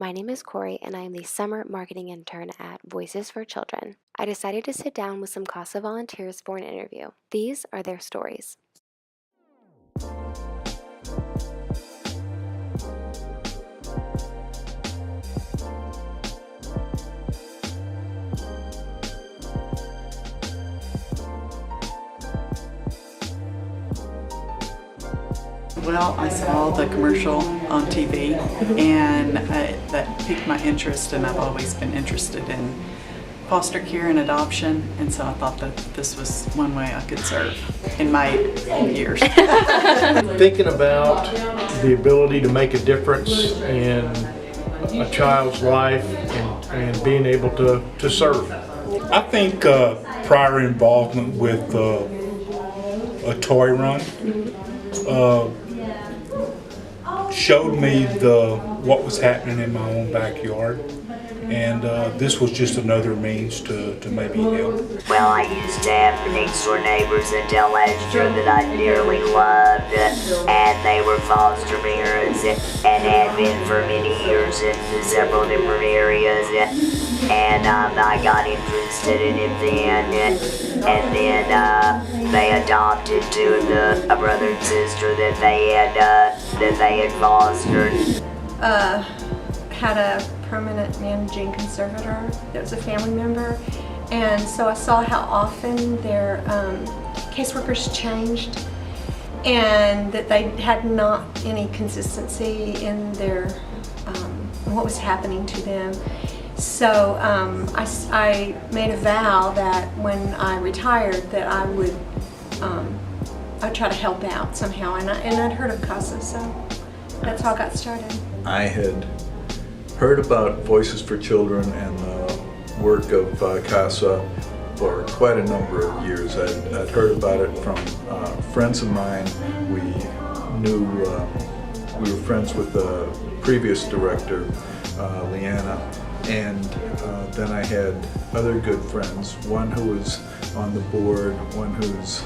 My name is Corey, and I am the summer marketing intern at Voices for Children. I decided to sit down with some CASA volunteers for an interview. These are their stories. Well, I saw the commercial on TV and that piqued my interest, and I've always been interested in foster care and adoption, and so I thought that this was one way I could serve in my old years. Thinking about the ability to make a difference in a child's life and being able to serve. I think prior involvement with a toy run showed me what was happening in my own backyard, and this was just another means to maybe help. Well, I used to have next door neighbors until last year that I dearly loved, and they were foster parents and had been for many years in several different areas, and I got interested in it then, and then they adopted two of a brother and sister that they had fostered. Had a permanent managing conservator that was a family member, and so I saw how often their caseworkers changed and that they had not any consistency in their what was happening to them. So I made a vow that when I retired that I would I'd try to help out somehow, and I'd heard of CASA, so that's how I got started. I had heard about Voices for Children and the work of CASA for quite a number of years. I'd heard about it from friends of mine. We were friends with the previous director, Leanna, and then I had other good friends, one who was on the board, one whose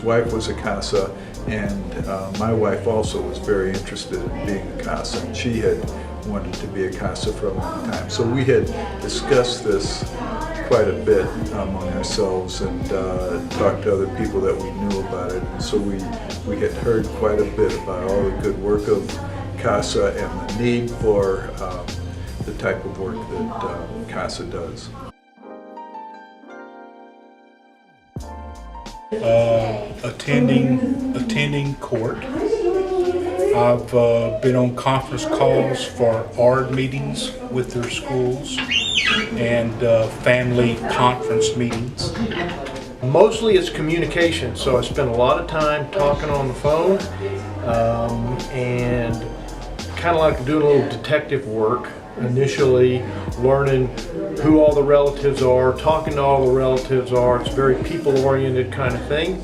wife was a CASA, and my wife also was very interested in being a CASA, and she had wanted to be a CASA for a long time. So we had discussed this quite a bit among ourselves and talked to other people that we knew about it. And so we had heard quite a bit about all the good work of CASA and the need for the type of work that CASA does. Attending court. I've been on conference calls for ARD meetings with their schools and family conference meetings. Mostly it's communication, so I spend a lot of time talking on the phone and kind of like doing a little detective work. Initially learning who all the relatives are, talking to all the relatives are. It's a very people-oriented kind of thing.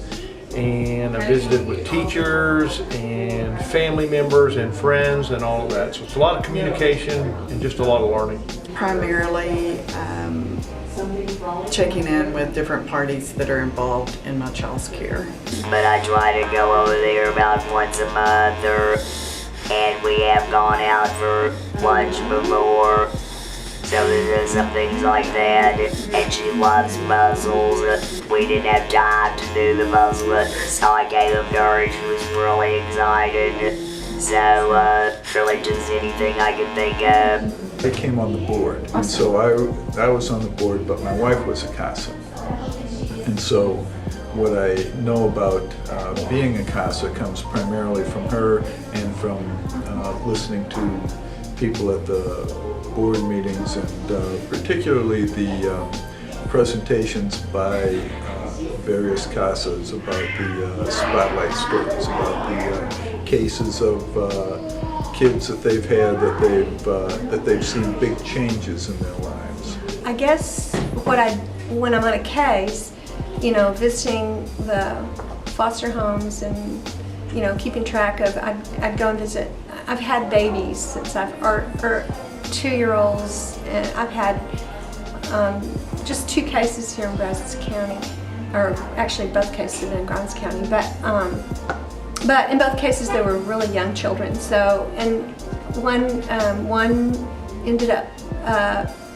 And I visited with teachers and family members and friends and all of that. So it's a lot of communication and just a lot of learning. Primarily checking in with different parties that are involved in my child's care. But I try to go over there about once a month, and we have gone out for lunch before. So there's some things like that, and she loves puzzles. We didn't have time to do the puzzle, so I gave them to her, and she was really excited. So really just anything I could think of. I came on the board, and so I was on the board, but my wife was a CASA. And so what I know about being a CASA comes primarily from her and from listening to people at the board meetings, and particularly the presentations by various CASAs about the spotlight stories, about the cases of kids that they've had that they've seen big changes in their lives. I guess when I'm on a case, visiting the foster homes and keeping track of, I'd go and visit. I've had babies since or 2-year-olds, and I've had just 2 cases here in Brazos County, or actually both cases in Grimes County, but in both cases they were really young children. So, and one ended up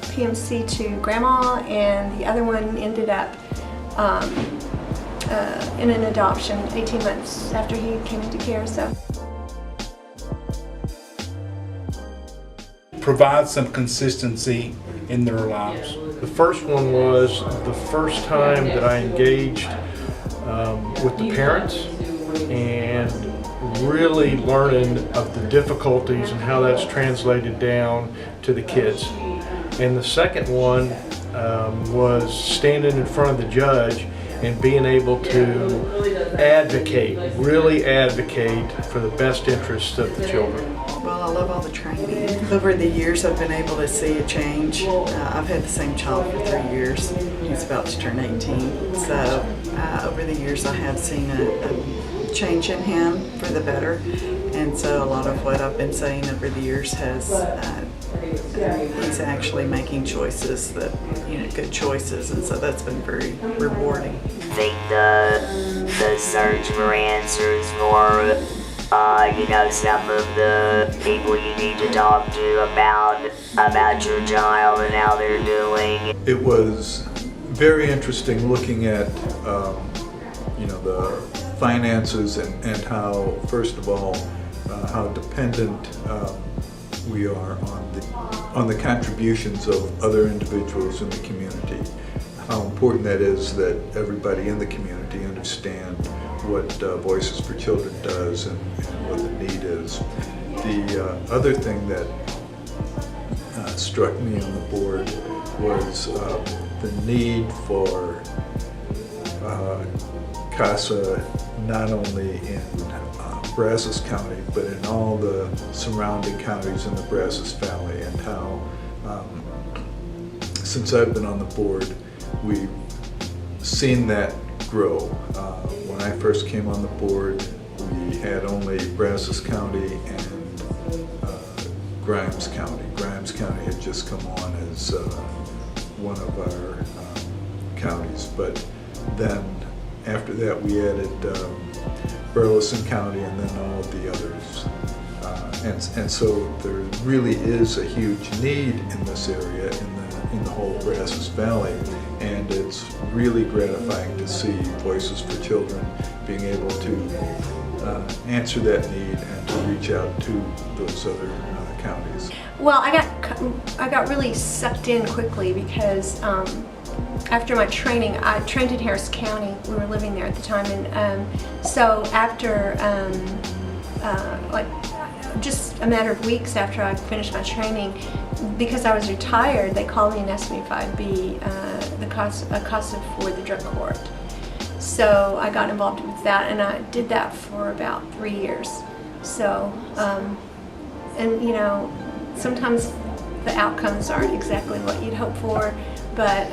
PMC to grandma, and the other one ended up in an adoption 18 months after he came into care. So. Provide some consistency in their lives. The first one was the first time that I engaged with the parents and really learning of the difficulties and how that's translated down to the kids. And the second one was standing in front of the judge and being able to advocate, really advocate for the best interests of the children. Well, I love all the training. Over the years, I've been able to see a change. I've had the same child for 3 years. He's about to turn 18. So over the years, I have seen a change in him for the better. And so a lot of what I've been saying over the years has, he's actually making choices that, good choices. And so that's been very rewarding. I think the search for answers for some of the people you need to talk to about your child and how they're doing. It was very interesting looking at, the finances and how, first of all, how dependent we are on the contributions of other individuals in the community. How important that is that everybody in the community understand what Voices for Children does and what the need is. The other thing that struck me on the board was the need for CASA not only in Brazos County but in all the surrounding counties in the Brazos Valley, and how since I've been on the board we've seen that grow. When I first came on the board, we had only Brazos County and Grimes County. Grimes County had just come on as one of our counties, but then after that we added Burleson County and then all of the others. And so there really is a huge need in this area, in the whole Brazos Valley, and it's really gratifying to see Voices for Children being able to answer that need and to reach out to those other counties. Well, I got really sucked in quickly because after my training, I trained in Harris County. We were living there at the time, and so after just a matter of weeks after I finished my training, because I was retired, they called me and asked me if I'd be a CASA for the drug court. So I got involved with that, and I did that for about 3 years. So, and sometimes the outcomes aren't exactly what you'd hope for, but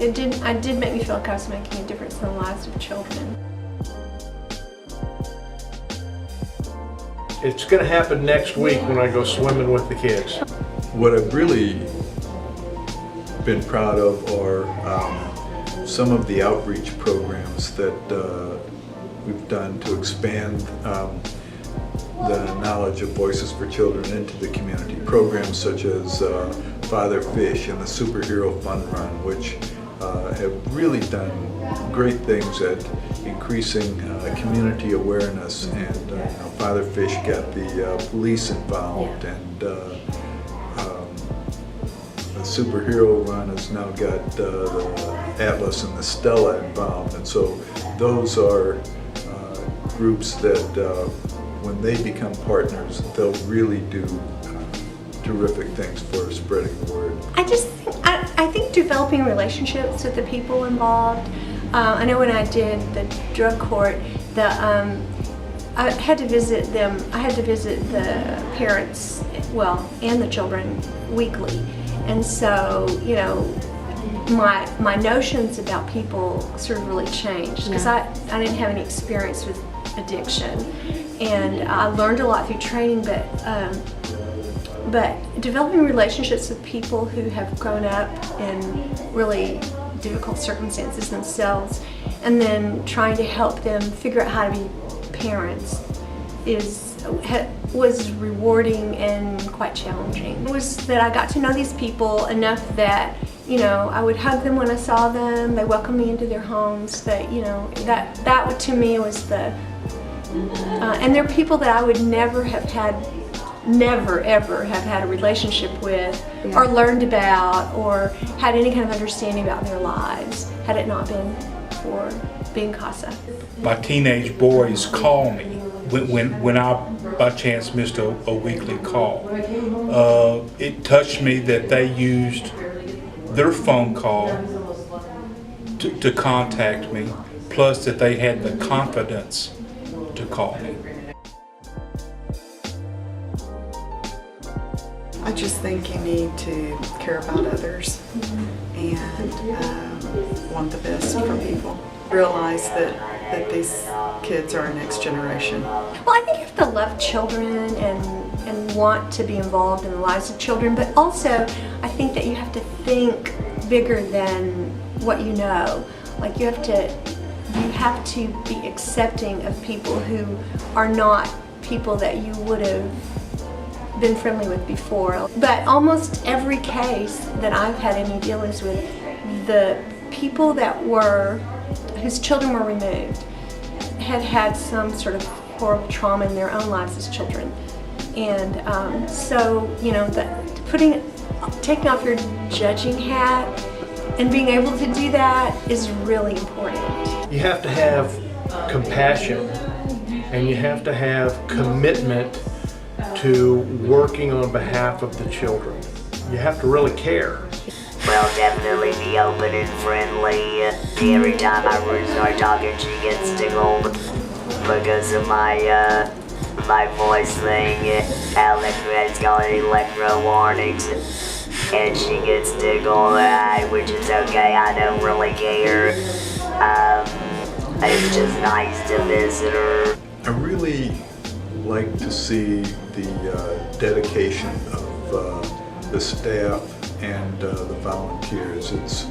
it did make me feel like I was making a difference in the lives of children. It's going to happen next week when I go swimming with the kids. What I've really been proud of are some of the outreach programs that we've done to expand the knowledge of Voices for Children into the community. Programs such as Father Fish and the Superhero Fun Run, which have really done great things at increasing community awareness, and Father Fish got the police involved, and the Superhero Run has now got the Atlas and the Stella involved, and so those are groups that when they become partners, they'll really do terrific things for spreading the word. I think developing relationships with the people involved. I know when I did the drug court, I had to visit them. I had to visit the parents, and the children weekly, and so my notions about people sort of really changed because I didn't have any experience with addiction, and I learned a lot through training, but developing relationships with people who have grown up in really difficult circumstances themselves, and then trying to help them figure out how to be parents was rewarding and quite challenging. It was that I got to know these people enough that, you know, I would hug them when I saw them, they welcomed me into their homes, that, you know, that to me was the, and they're people that I would never ever have had a relationship with, or learned about, or had any kind of understanding about their lives had it not been for being CASA. My teenage boys call me when I by chance missed a weekly call. It touched me that they used their phone call to contact me, plus that they had the confidence to call me. I just think you need to care about others and want the best for people. Realize that these kids are our next generation. Well, I think you have to love children and want to be involved in the lives of children, but also I think that you have to think bigger than what you know. Like you have to be accepting of people who are not people that you would have been friendly with before. But almost every case that I've had any dealings with, the people whose children were removed had some sort of horrible trauma in their own lives as children. And so, you know, taking off your judging hat and being able to do that is really important. You have to have compassion and you have to have commitment to working on behalf of the children. You have to really care. Well, definitely be open and friendly. Every time I start talking, she gets tickled because of my voice thing. It's called electro warnings, and she gets tickled, which is okay. I don't really care. It's just nice to visit her. I really like to see the dedication of the staff and the volunteers. It's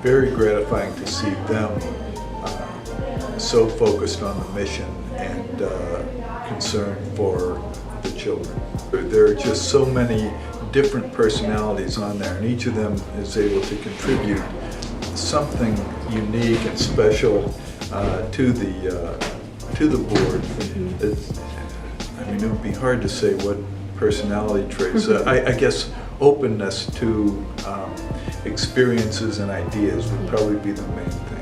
very gratifying to see them so focused on the mission and concern for the children. There are just so many different personalities on there, and each of them is able to contribute something unique and special to the board. I mean, it would be hard to say what personality traits. I guess openness to experiences and ideas would probably be the main thing.